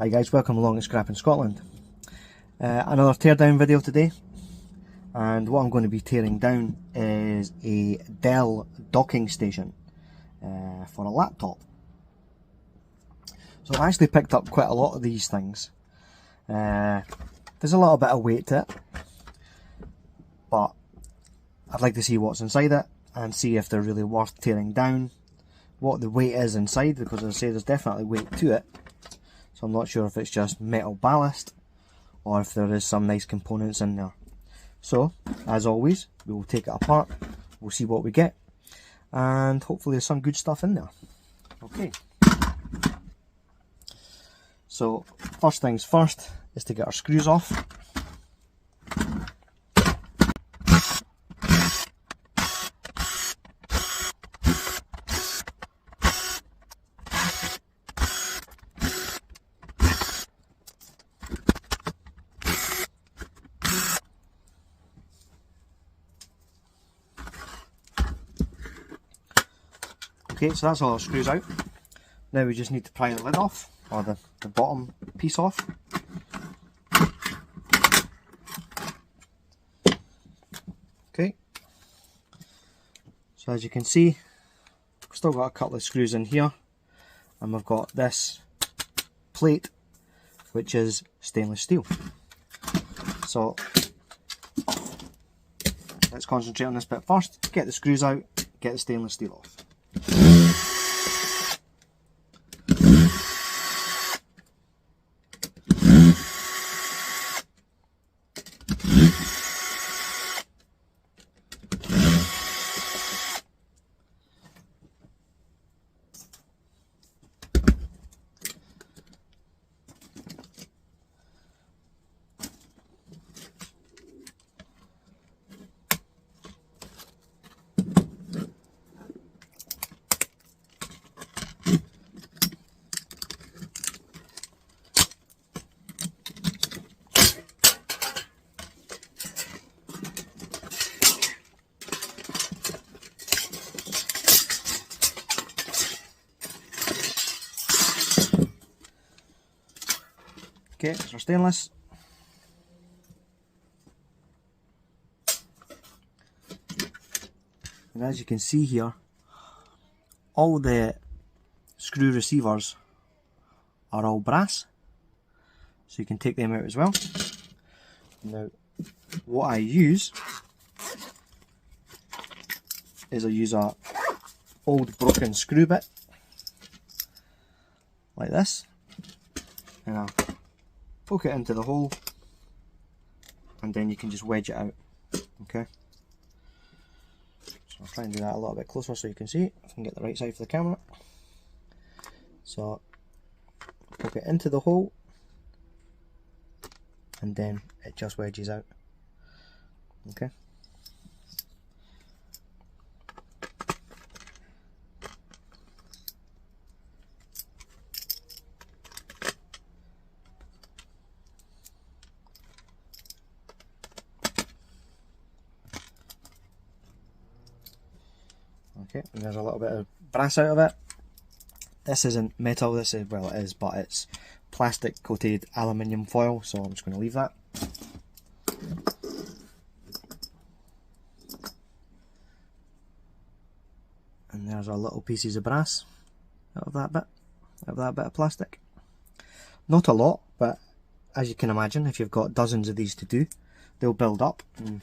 Hi guys, welcome along to Scrapping Scotland. Another teardown video today, and what I'm going to be tearing down is a Dell docking station for a laptop. So I've actually picked up quite a lot of these things. There's a little bit of weight to it, but I'd like to see what's inside it and see if they're really worth tearing down, what the weight is inside, because as I say, there's definitely weight to it. So I'm not sure if it's just metal ballast or if there is some nice components in there. So, as always, we will take it apart, we'll see what we get, and hopefully there's some good stuff in there. Okay. So, first things first is to get our screws off. Okay, so that's all our screws out. Now we just need to pry the lid off, or the bottom piece off. Okay, so as you can see, we've still got a couple of screws in here, and we've got this plate which is stainless steel. So let's concentrate on this bit first, get the screws out, get the stainless steel off. Okay, it's our stainless. And as you can see here, all the screw receivers are all brass, so you can take them out as well. Now, what I use is I use a old broken screw bit, like this, and I'll poke it into the hole, and then you can just wedge it out. Okay, so I'll try and do that a little bit closer so you can see it. I can get the right side for the camera. So poke it into the hole, and then it just wedges out. Okay. Okay, and there's a little bit of brass out of it. This isn't metal, this is, well, it is, but it's plastic coated aluminium foil, so I'm just going to leave that. And there's our little pieces of brass out of that bit of plastic. Not a lot, but as you can imagine, if you've got dozens of these to do, they'll build up, and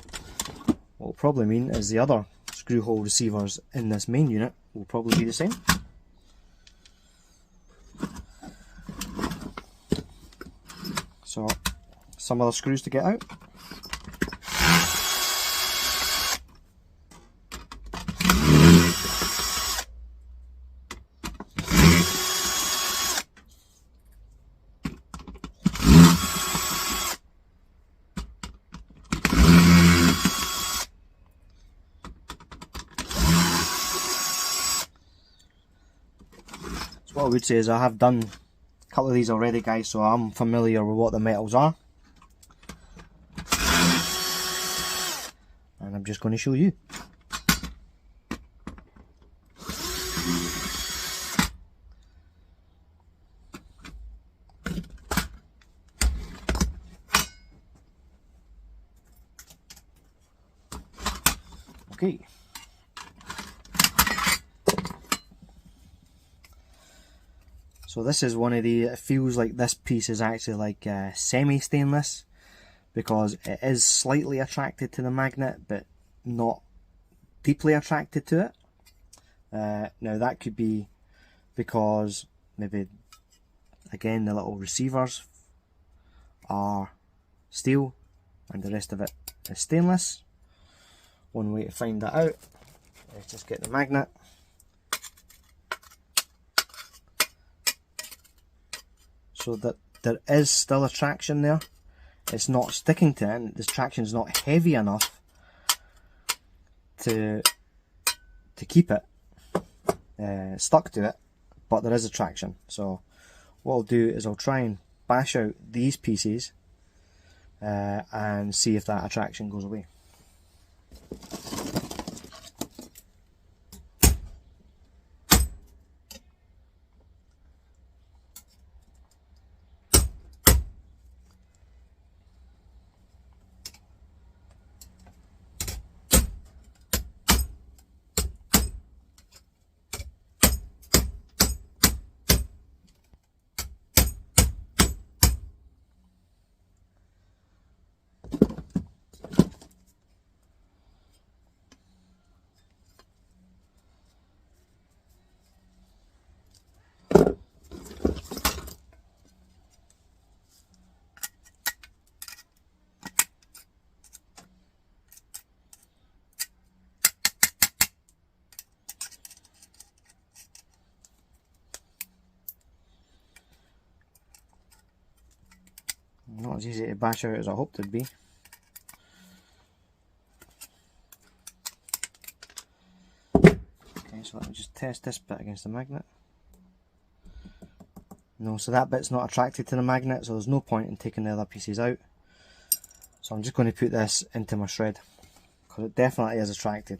what will probably mean is the other screw hole receivers in this main unit will probably be the same. So, some other screws to get out. What I would say is I have done a couple of these already, guys, so I'm familiar with what the metals are, and I'm just going to show you. Okay. So this is one of the, it feels like this piece is actually like semi-stainless, because it is slightly attracted to the magnet but not deeply attracted to it. Now that could be because maybe again the little receivers are steel and the rest of it is stainless. One way to find that out is just get the magnet, so that there is still a traction there. It's not sticking to it, and the traction is not heavy enough to keep it stuck to it, but there is a traction. So what I'll do is I'll try and bash out these pieces and see if that attraction goes away. Not as easy to bash out as I hoped it'd be. Okay, so let me just test this bit against the magnet. No, so that bit's not attracted to the magnet, so there's no point in taking the other pieces out. So I'm just going to put this into my shred, because it definitely is attracted.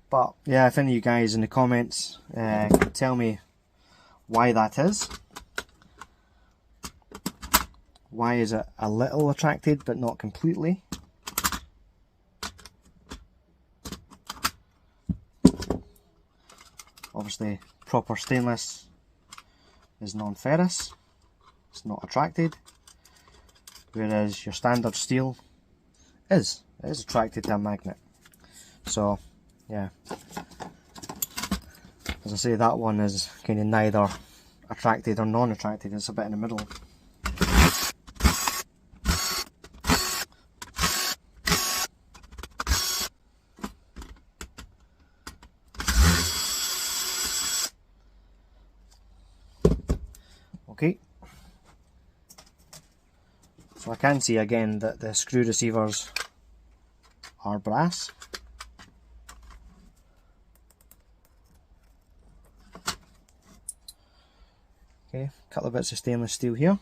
But yeah, if any of you guys in the comments can tell me why that is. Why is it a little attracted but not completely? Obviously proper stainless is non-ferrous, it's not attracted, whereas your standard steel it is attracted to a magnet. So yeah, as I say, that one is kind of neither attracted or non-attracted, it's a bit in the middle. Okay, so I can see again that the screw receivers are brass. Okay, a couple of bits of stainless steel here.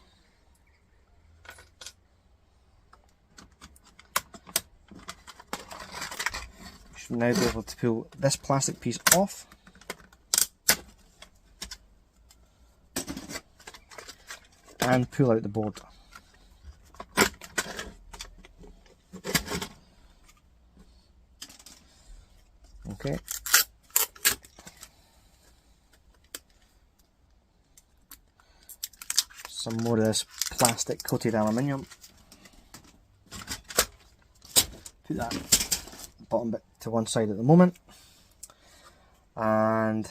Should now be able to pull this plastic piece off. And pull out the board. Okay. Some more of this plastic coated aluminium. Put that bottom bit to one side at the moment. And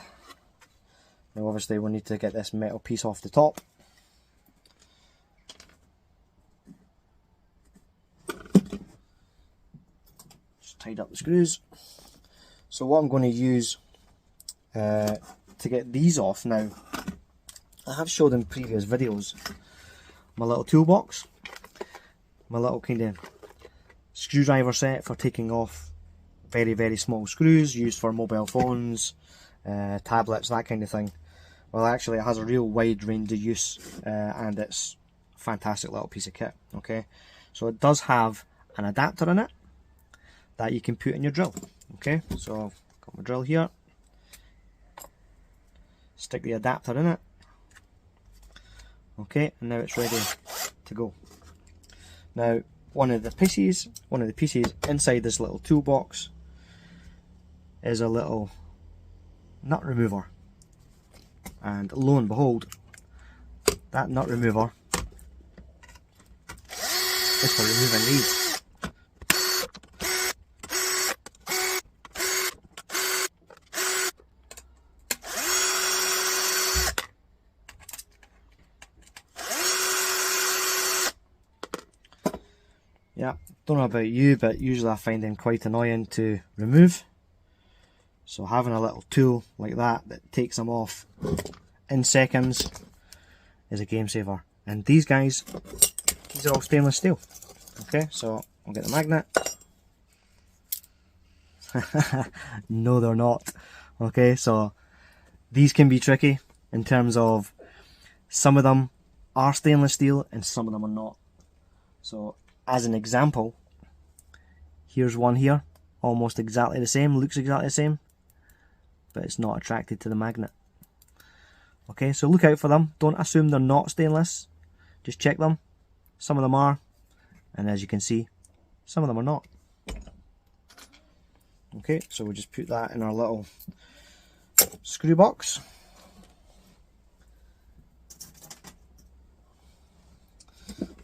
now obviously we'll need to get this metal piece off the top. Tied up the screws. So what I'm going to use to get these off now, I have showed in previous videos my little toolbox, my little kind of screwdriver set for taking off very small screws used for mobile phones, tablets, that kind of thing. Well, actually it has a real wide range of use and it's a fantastic little piece of kit. Okay, so it does have an adapter in it that you can put in your drill. Okay, so I've got my drill here, stick the adapter in it. Okay, and now it's ready to go. Now one of the pieces inside this little toolbox is a little nut remover, and lo and behold, that nut remover is for removing these. Yeah, don't know about you, but usually I find them quite annoying to remove. So having a little tool like that takes them off in seconds is a game saver. And these guys, these are all stainless steel. Okay, so I'll get the magnet. No, they're not. Okay, so these can be tricky in terms of some of them are stainless steel and some of them are not. So as an example, here's one here, almost exactly the same, looks exactly the same, but it's not attracted to the magnet. Okay, so look out for them. Don't assume they're not stainless. Just check them. Some of them are, and as you can see, some of them are not. Okay, so we'll just put that in our little screw box.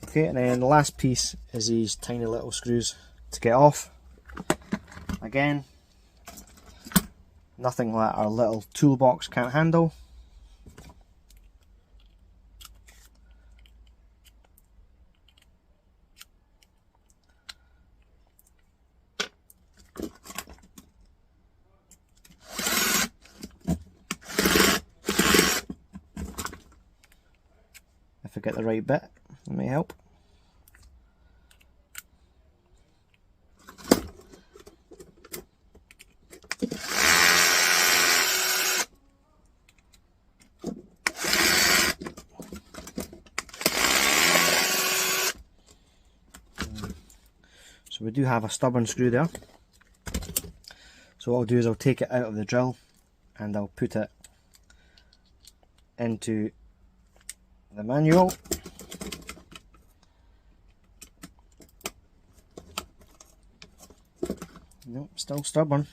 Okay, and then the last piece is these tiny little screws to get off. Again, nothing that our little toolbox can't handle. If I get the right bit, it may help. So we do have a stubborn screw there. So what I'll do is I'll take it out of the drill and I'll put it into the manual. Nope, still stubborn.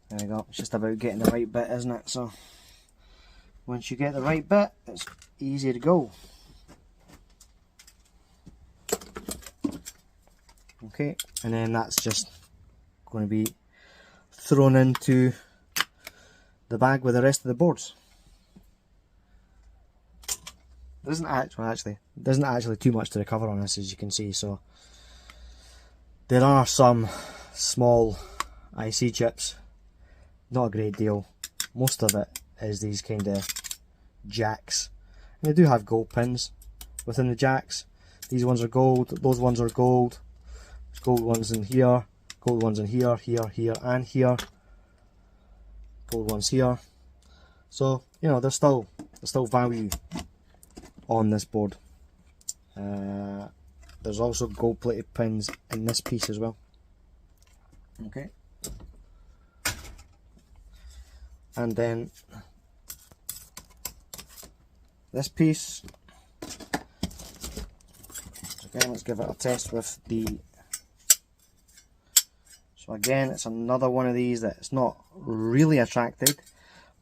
There we go, it's just about getting the right bit, isn't it? So once you get the right bit, it's easy to go. Okay, and then that's just going to be thrown into the bag with the rest of the boards. There isn't actually too much to recover on this, as you can see. So there are some small IC chips, not a great deal. Most of it is these kind of jacks, and they do have gold pins within the jacks. These ones are gold, those ones are gold. There's gold ones in here, gold ones in here, here, here, and here. Gold ones here. So you know, there's still value on this board. There's also gold plated pins in this piece as well. Okay. And then this piece, again, let's give it a test with the, so again, it's another one of these that it's not really attracted,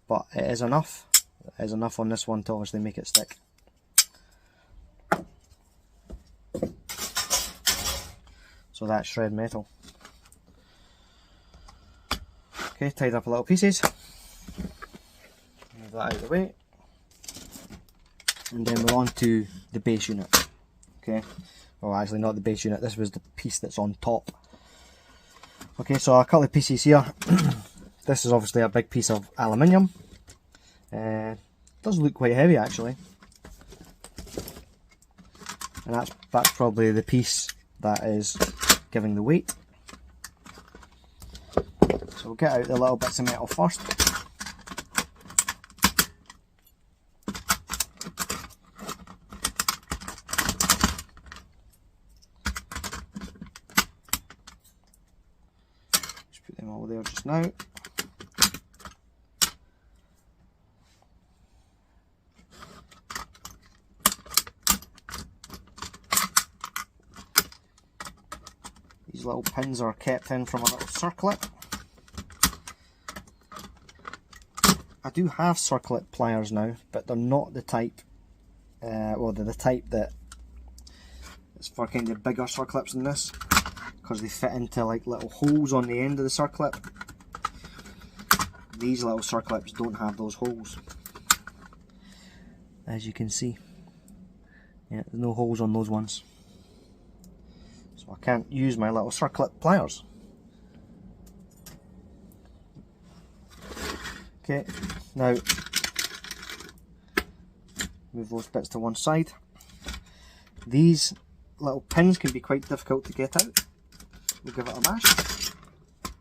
but it is enough. It is enough on this one to obviously make it stick. So that's shred metal. Okay, tied up a little pieces. Move that out of the way. And then we're on to the base unit. Okay, well actually not the base unit, this was the piece that's on top. Okay, so a couple of pieces here. This is obviously a big piece of aluminium. Does look quite heavy actually. And that's probably the piece that is giving the weight. So we'll get out the little bits of metal first. them all there just now. These little pins are kept in from a little circlip. I do have circlip pliers now, but they're not the type, well, they're the type that is for kind of bigger circlips than this, because they fit into like little holes on the end of the circlip. These little circlips don't have those holes, as you can see. Yeah, there's no holes on those ones, so I can't use my little circlip pliers. Okay, now move those bits to one side. These little pins can be quite difficult to get out. We'll give it a bash.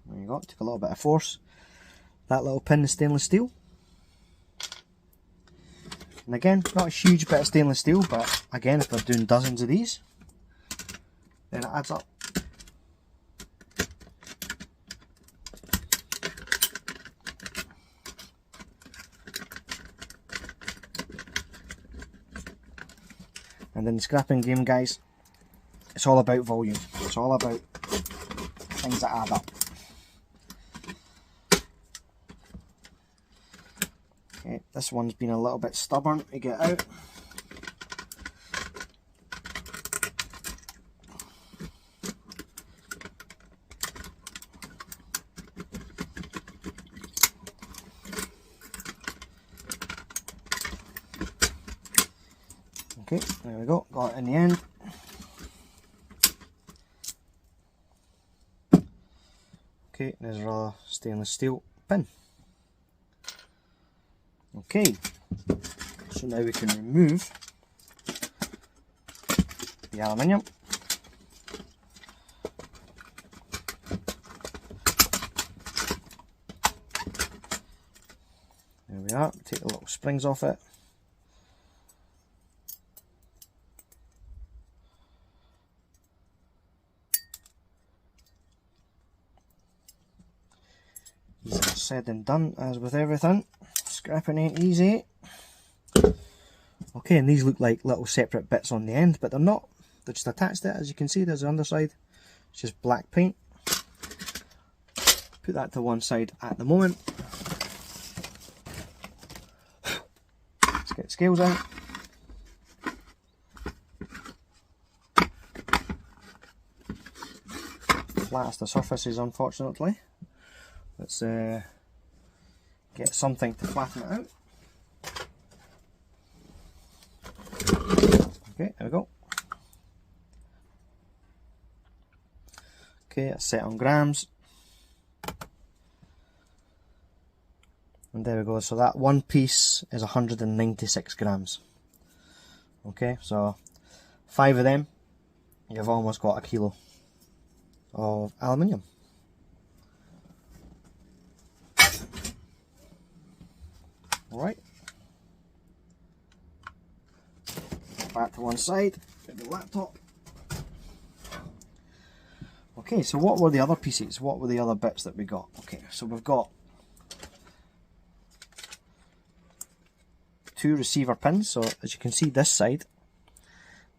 There you go, took a little bit of force. That little pin is stainless steel. And again, not a huge bit of stainless steel, but again, if they're doing dozens of these, then it adds up. And in the scrapping game, guys, it's all about volume. It's all about things that add up. Okay, this one's been a little bit stubborn to get out. Okay, there we go, got it in the end. Okay, there's our stainless steel pin. Okay, so now we can remove the aluminium. There we are, take the little springs off it. Easier said than done, as with everything. Scrapping ain't easy. Okay, and these look like little separate bits on the end, but they're not. They're just attached to it. As you can see, there's the underside. It's just black paint. Put that to one side at the moment. Let's get the scales out. Flat as the surface is, unfortunately. Let's get something to flatten it out. Okay, there we go. Okay, it's set on grams. And there we go, so that one piece is 196 grams. Okay, so 5 of them, you've almost got a kilo of aluminium. Alright, back to one side, get the laptop. Okay, so what were the other pieces? What were the other bits that we got? Okay, so we've got 2 receiver pins. So as you can see, this side,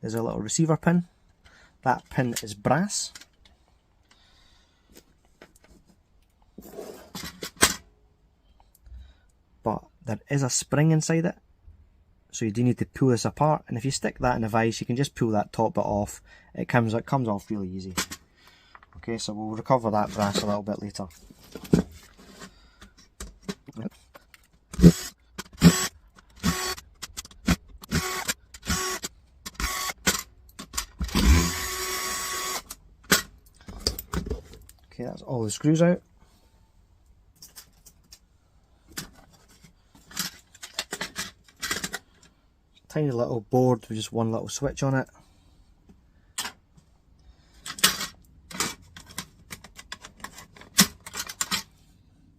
there's a little receiver pin. That pin is brass. But there is a spring inside it, so you do need to pull this apart, and if you stick that in a vise, you can just pull that top bit off. It comes off really easy. Okay, so we'll recover that brass a little bit later. Okay, that's all the screws out. Tiny little board with just one little switch on it.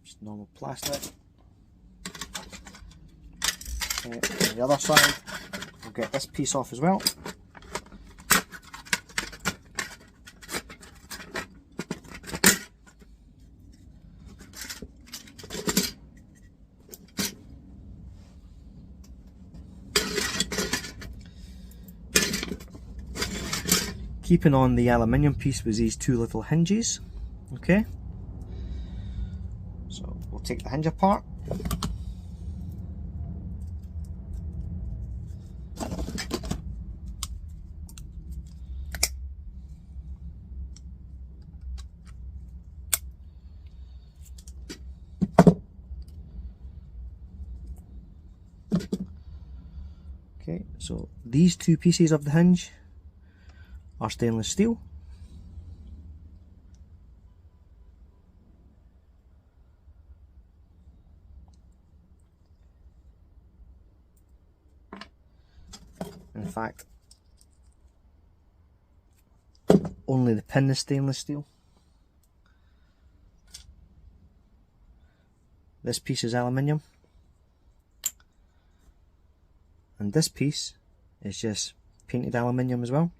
Just normal plastic. Okay, on the other side, we'll get this piece off as well. keeping on the aluminium piece was these two little hinges. Okay, so we'll take the hinge apart. Okay, so these two pieces of the hinge are stainless steel. In fact, only the pin is stainless steel. This piece is aluminium. And this piece is just painted aluminium as well.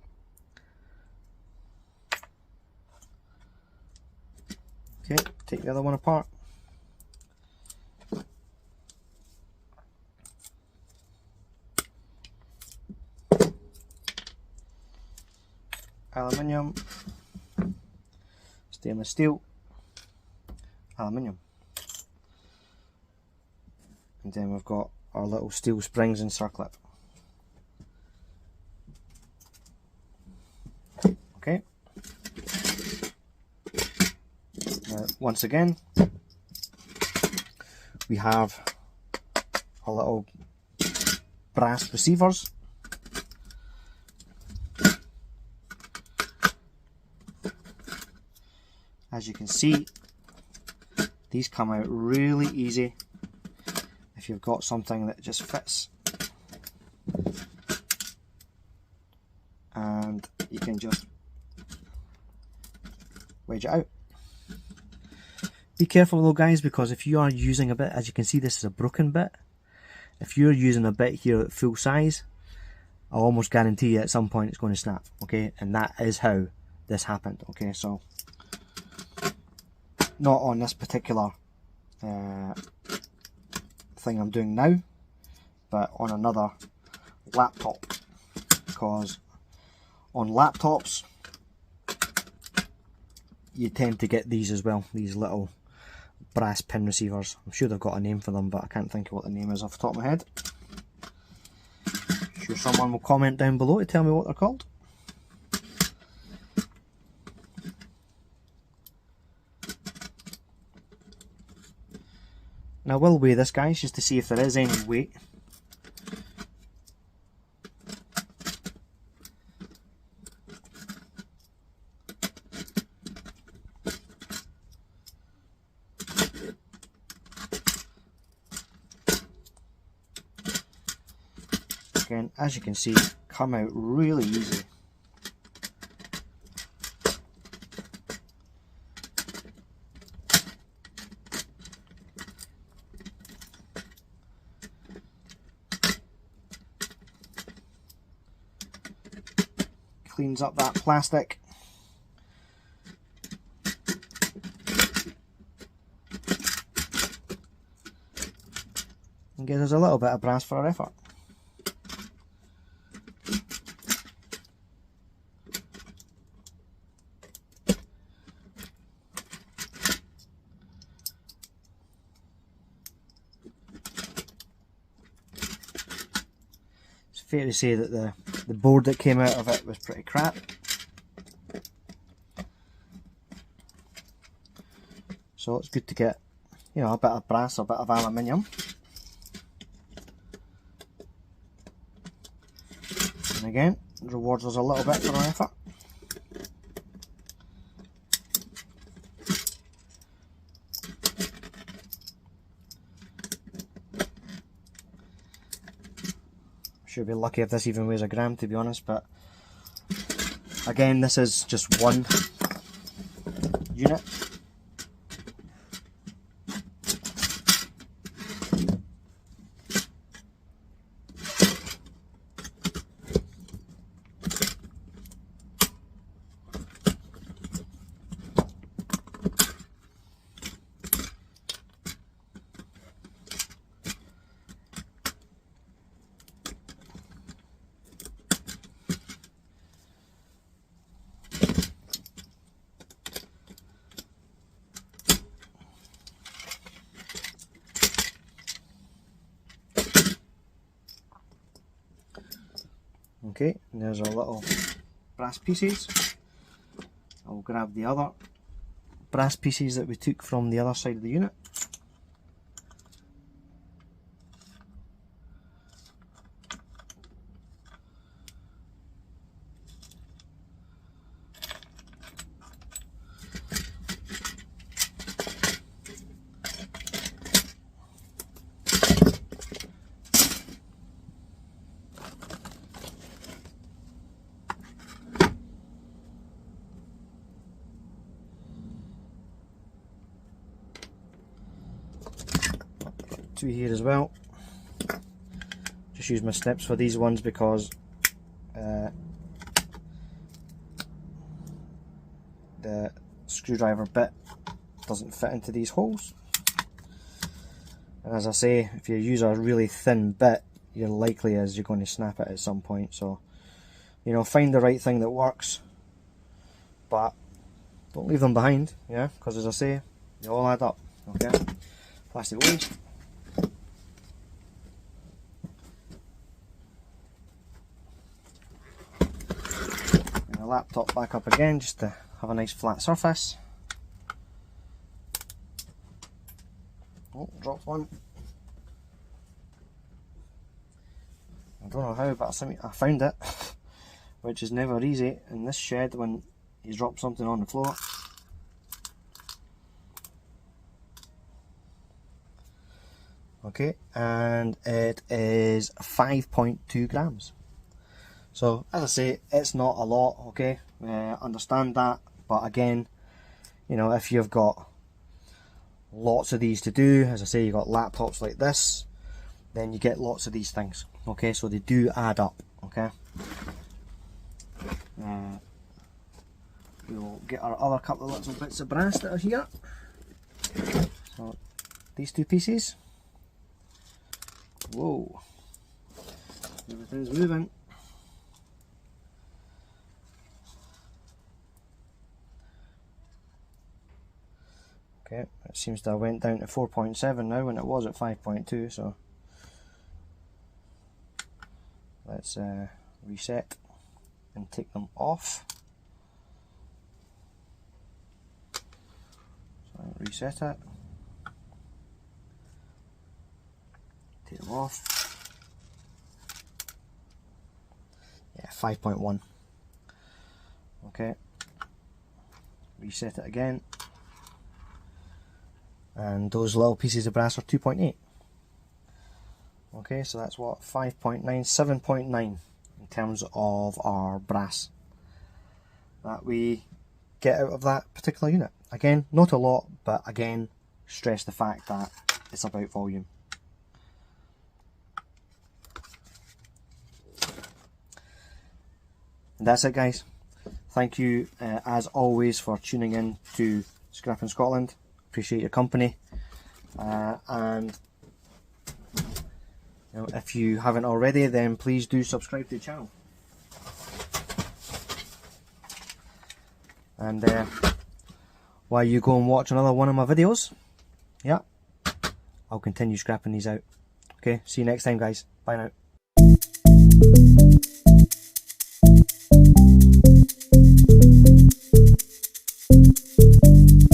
Okay, take the other one apart. Aluminium, stainless steel, aluminium. And then we've got our little steel springs and circlip. Okay. Now, once again, we have our little brass receivers. As you can see, these come out really easy if you've got something that just fits, and you can just wedge it out. Be careful though guys, because if you are using a bit, as you can see this is a broken bit, if you're using a bit here at full size, I'll almost guarantee you at some point it's going to snap. Okay, and that is how this happened. Okay, so not on this particular thing I'm doing now, but on another laptop, because on laptops you tend to get these as well, these little brass pin receivers. I'm sure they've got a name for them, but I can't think of what the name is off the top of my head. I'm sure someone will comment down below to tell me what they're called. Now I will weigh this guys just to see if there is any weight. Again, as you can see, come out really easy. Cleans up that plastic. And gives us a little bit of brass for our effort. It's fair to say that the board that came out of it was pretty crap. So it's good to get, you know, a bit of brass, a bit of aluminium. And again, it rewards us a little bit for our effort. Should be lucky if this even weighs a gram, to be honest, but again, this is just one unit. Okay, and there's our little brass pieces. I'll grab the other brass pieces that we took from the other side of the unit. Two here as well. Just use my snips for these ones because the screwdriver bit doesn't fit into these holes, and as I say, if you use a really thin bit, you're likely as you're going to snap it at some point. So, you know, find the right thing that works, but don't leave them behind, yeah, because as I say, they all add up. Okay, plastic waste. Laptop back up again just to have a nice flat surface. Oh, dropped one. I don't know how, but I found it, which is never easy in this shed when you drop something on the floor. Okay, and it is 5.2 grams. So, as I say, it's not a lot, okay, understand that, but again, you know, if you've got lots of these to do, as I say, you've got laptops like this, then you get lots of these things, okay, so they do add up, okay. We'll get our other couple of little bits of brass that are here. So, these two pieces, whoa, everything's moving. Okay, it seems to have went down to 4.7 now when it was at 5.2, so let's reset and take them off. So reset it, take them off. Yeah, 5.1. Okay, reset it again. And those little pieces of brass are 2.8. Okay, so that's what, 5.9, 7.9 in terms of our brass that we get out of that particular unit. Again, not a lot, but again, stress the fact that it's about volume. And that's it, guys. Thank you as always for tuning in to Scrapping Scotland. Appreciate your company, and you know, if you haven't already, then please do subscribe to the channel. And while you go and watch another one of my videos, yeah, I'll continue scrapping these out. Okay, see you next time, guys. Bye now.